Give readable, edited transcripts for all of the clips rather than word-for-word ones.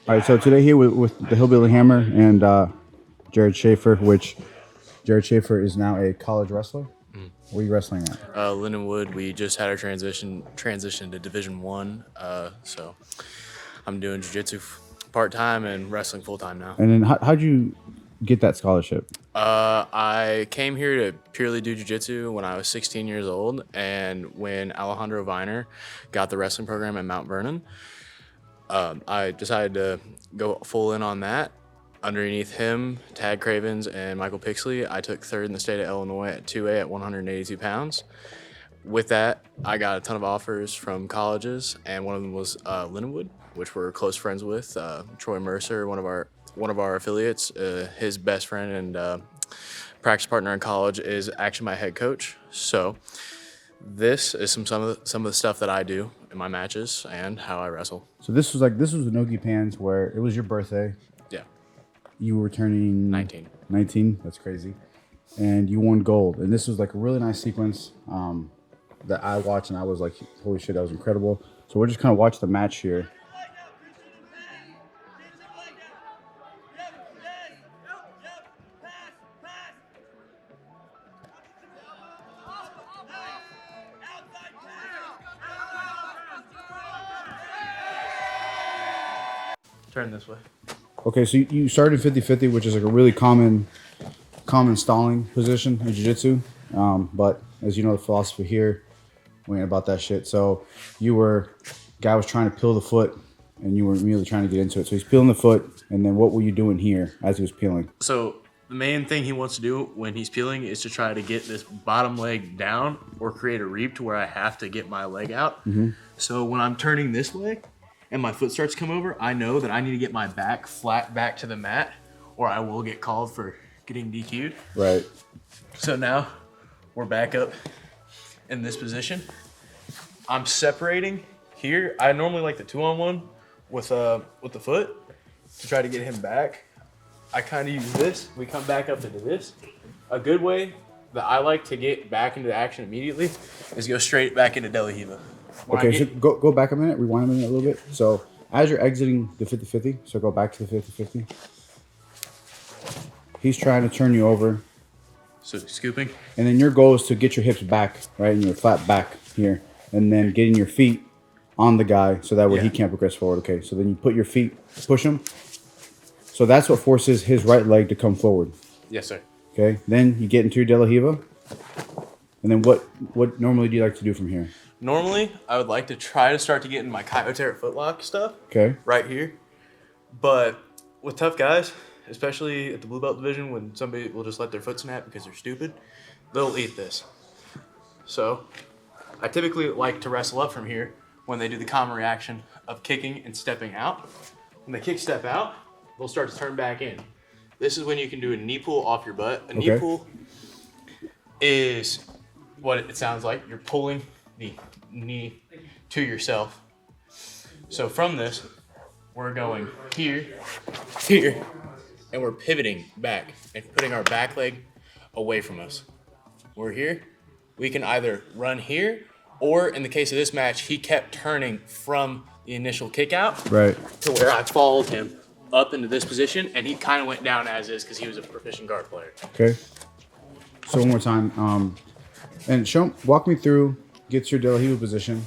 All right, so today here with the Hillbilly Hammer and Jared Shafer, which Jared Shafer is now a college wrestler. Where are you wrestling at? Lindenwood. We just had our transition to Division One. So I'm doing jiu-jitsu part time and wrestling full time now. And then how'd you get that scholarship? I came here to purely do jiu-jitsu when I was 16 years old, and when Alejandro Viner got the wrestling program at Mount Vernon, I decided to go full in on that. Underneath him, Tad Cravens and Michael Pixley, I took third in the state of Illinois at 2A at 182 pounds. With that, I got a ton of offers from colleges, and one of them was Lindenwood, which we're close friends with. Troy Mercer, one of our affiliates, his best friend and practice partner in college is actually my head coach. So this is some of the stuff that I do in my matches and how I wrestle. So this was the Nogi Pans where it was your birthday. Yeah. You were turning 19. 19. That's crazy. And you won gold. And this was like a really nice sequence that I watched, and I was like, holy shit, that was incredible. So we're just kind of watching the match here. Turn this way. Okay, so you started 50-50, which is like a really common stalling position in jiu-jitsu. But as you know, the philosophy here, we ain't about that shit. So guy was trying to peel the foot, and you were immediately trying to get into it. So he's peeling the foot, and then what were you doing here as he was peeling? So the main thing he wants to do when he's peeling is to try to get this bottom leg down or create a reap to where I have to get my leg out. Mm-hmm. So when I'm turning this way and my foot starts to come over, I know that I need to get my back flat back to the mat, or I will get called for getting DQ'd. Right. So now we're back up in this position. I'm separating here. I normally like the 2-on-1 with the foot to try to get him back. I kind of use this. We come back up into this. A good way that I like to get back into action immediately is go straight back into De La Riva. Okay, so go back a minute, rewind a minute a little bit. So as you're exiting the 50-50, so go back to the 50-50. He's trying to turn you over. So scooping. And then your goal is to get your hips back, right? And your flat back here. And then getting your feet on the guy so that way he can't progress forward. Okay, so then you put your feet, push him. So that's what forces his right leg to come forward. Yes, sir. Okay, then you get into your De La Riva. And then what normally do you like to do from here? Normally, I would like to try to start to get in my Kyotera footlock stuff. Okay. Right here. But with tough guys, especially at the blue belt division, when somebody will just let their foot snap because they're stupid, they'll eat this. So I typically like to wrestle up from here when they do the common reaction of kicking and stepping out. When they kick step out, they'll start to turn back in. This is when you can do a knee pull off your butt. A knee pull is what it sounds like. You're pulling the knee to yourself. So from this, we're going here, and we're pivoting back and putting our back leg away from us. We're here. We can either run here, or in the case of this match, he kept turning from the initial kick out to where I followed him up into this position, and he kind of went down as is because he was a proficient guard player. Okay. So one more time, and walk me through. Gets your De La Riva position.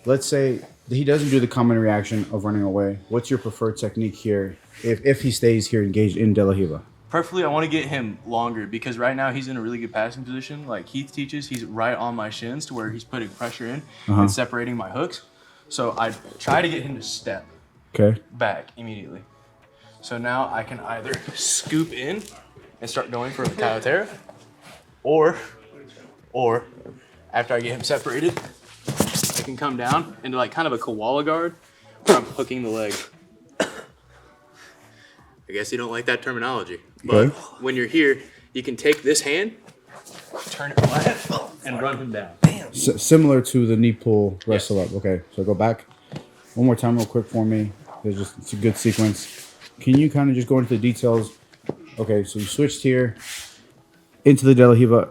Let's say he doesn't do the common reaction of running away. What's your preferred technique here if he stays here engaged in De La Riva? Preferably, I want to get him longer because right now he's in a really good passing position. Like Heath teaches, he's right on my shins to where he's putting pressure in and separating my hooks. So I try to get him to step back immediately. So now I can either scoop in and start going for the Kyotera, or after I get him separated, I can come down into like kind of a koala guard where I'm hooking the leg. I guess you don't like that terminology. But when you're here, you can take this hand, turn it flat, and run him down. Similar to the knee pull wrestle up. Okay, so go back one more time real quick for me. It's a good sequence. Can you kind of just go into the details? Okay, so you switched here into the De La Riva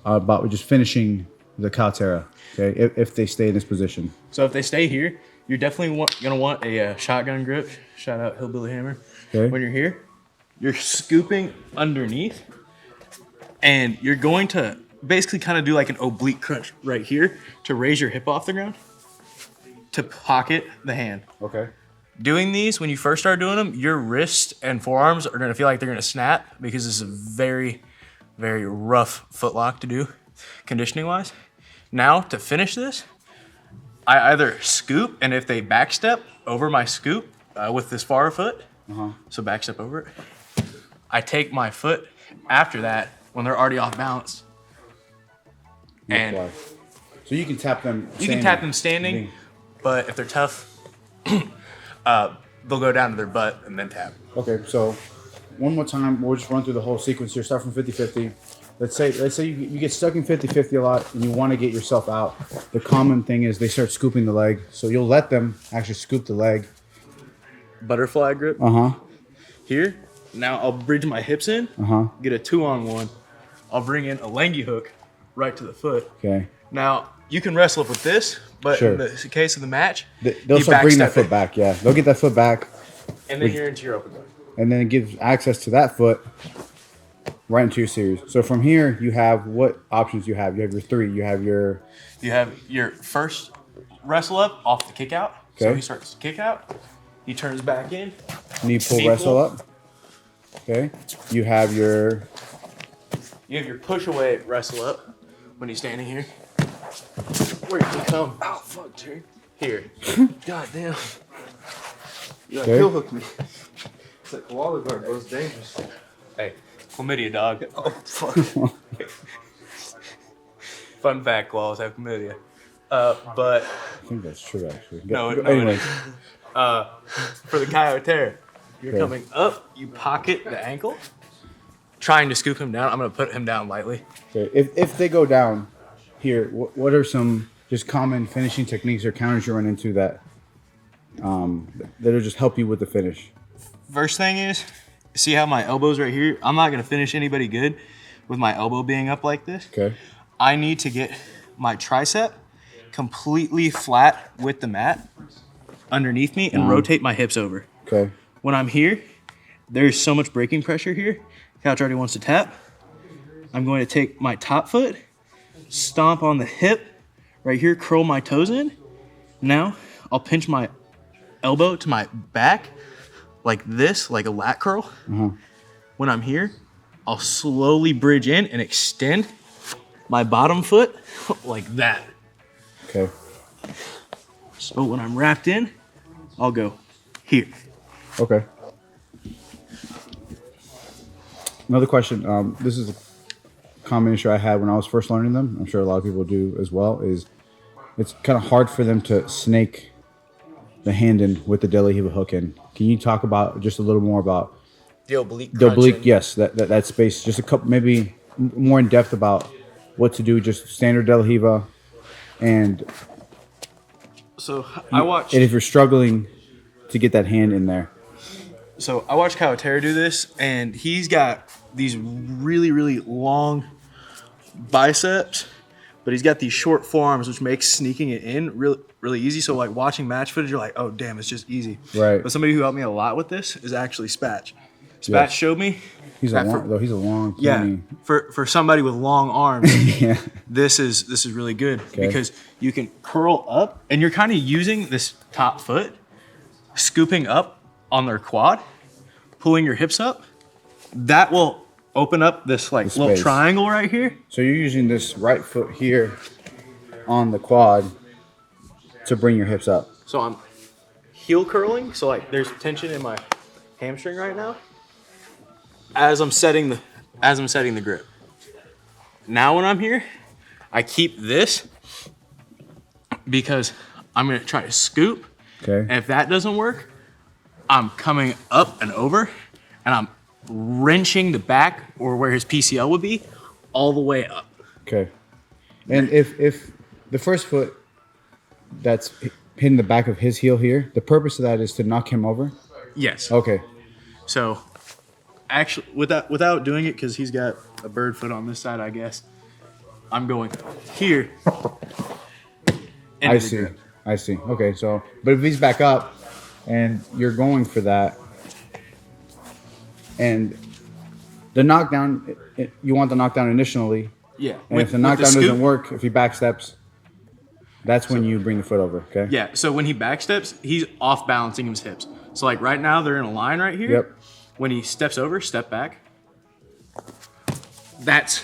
about just finishing the Kyotera, okay, if they stay in this position. So if they stay here, You're definitely gonna want a shotgun grip. Shout out Hillbilly Hammer. Okay. When you're here, you're scooping underneath, and you're going to basically kind of do like an oblique crunch right here to raise your hip off the ground to pocket the hand. Okay. Doing these, when you first start doing them, your wrists and forearms are gonna feel like they're gonna snap because this is a very, very rough footlock to do, conditioning wise. Now, to finish this, I either scoop, and if they backstep over my scoop with this far foot, so backstep over it, I take my foot after that when they're already off balance. And so you can tap them. You can tap them standing, but if they're tough, they'll go down to their butt and then tap. Okay, so one more time, we'll just run through the whole sequence here. Start from 50-50. Let's say you get stuck in 50-50 a lot and you want to get yourself out. The common thing is they start scooping the leg. So you'll let them actually scoop the leg. Butterfly grip. Here. Now I'll bridge my hips in. Get a 2-on-1. I'll bring in a langy hook right to the foot. Okay. Now you can wrestle up with this, but in the case of the match, they'll start bringing that foot back. Yeah, they'll get that foot back. And then you're into your open guard. And then it gives access to that foot right into your series. So from here, you have what options you have? You have your 3. You have your first wrestle up off the kick out. Okay. So he starts to kick out. He turns back in. Knee pull wrestle up. Okay. You have your push away wrestle up when he's standing here. Where you come? Oh fuck, Terry. Here. God damn. You like heel hook me. It's like koala guard, bro. It's dangerous. Hey, chlamydia, dog. Oh fuck. Fun fact: koalas have chlamydia. But I think that's true, actually. no. Anyway. For the coyote, you're coming up. You pocket the ankle, trying to scoop him down. I'm gonna put him down lightly. Okay. If they go down here, what are some just common finishing techniques or counters you run into that that'll just help you with the finish? First thing is, see how my elbow's right here? I'm not gonna finish anybody good with my elbow being up like this. Okay. I need to get my tricep completely flat with the mat underneath me and rotate my hips over. Okay. When I'm here, there's so much braking pressure here. Couch already wants to tap. I'm going to take my top foot, stomp on the hip, right here, curl my toes in. Now, I'll pinch my elbow to my back like this, like a lat curl. When I'm here, I'll slowly bridge in and extend my bottom foot like that. Okay. So when I'm wrapped in, I'll go here. Okay. Another question. This is a common issue I had when I was first learning them. I'm sure a lot of people do as well. Is it's kind of hard for them to snake the hand in with the De La Riva hook in. Can you talk about just a little more about the oblique? The oblique, yes, that space. Just a couple, maybe more in depth about what to do. Just standard De La Riva, and so I watched. And if you're struggling to get that hand in there. So I watched Kawatera do this, and he's got these really, really long biceps, but he's got these short forearms, which makes sneaking it in really, really easy. So like watching match footage, you're like, oh damn, it's just easy. Right. But somebody who helped me a lot with this is actually Spatch. Spatch showed me. He's a long. Yeah. For somebody with long arms, yeah. This is really good because you can curl up, and you're kind of using this top foot, scooping up on their quad, pulling your hips up. That will open up this like little triangle right here. So you're using this right foot here on the quad to bring your hips up. So I'm heel curling. So like there's tension in my hamstring right now as I'm setting the grip. Now when I'm here, I keep this because I'm gonna try to scoop. Okay. And if that doesn't work, I'm coming up and over, and I'm wrenching the back, or where his PCL would be, all the way up. Okay. And if the first foot that's hitting the back of his heel here, the purpose of that is to knock him over? Yes. Okay. So actually, without doing it, because he's got a bird foot on this side, I guess, I'm going here. I see. I see. Okay, so but if he's back up and you're going for that, and the knockdown, you want the knockdown initially, Yeah. and if the knockdown doesn't work, if he backsteps, that's when you bring the foot over. Okay. Yeah. So when he backsteps, he's off balancing his hips. So like right now they're in a line right here. Yep. When he steps over, step back. That's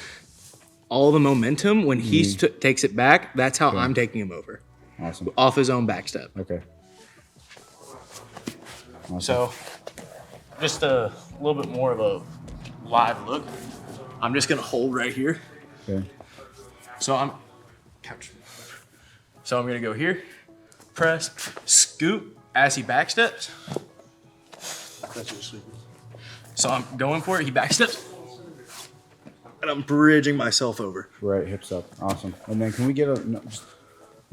all the momentum. When he takes it back, that's how I'm taking him over. Awesome. Off his own backstep. Okay. Awesome. So just a little bit more of a live look. I'm just gonna hold right here. Okay. So I'm gonna go here, press, scoop as he backsteps. So I'm going for it. He backsteps, and I'm bridging myself over. Right, hips up. Awesome. And then can we get just a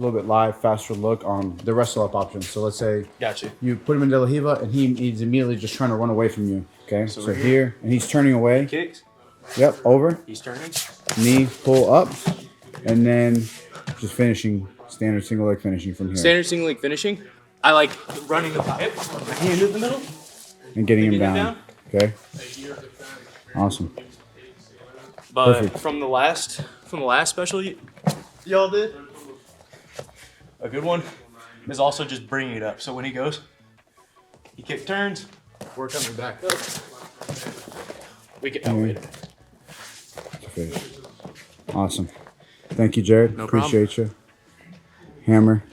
little bit live, faster look on the wrestle up option? So let's say Gotcha. you put him in De La Hiva, and he's immediately just trying to run away from you. Okay. So we're here, and he's turning away. Kicks. Yep. Over. He's turning. Knee pull up, and then just finishing standard single leg finishing from here. Standard single leg finishing. I like running the pipe, my hand in the middle, and getting him Getting him down. Okay. Awesome. But Perfect. from the last special y'all did, a good one is also just bringing it up. So when he goes, he kick turns, we're coming back up. We get elevated. Finish. Awesome. Thank you, Jared. No Appreciate you. Hammer.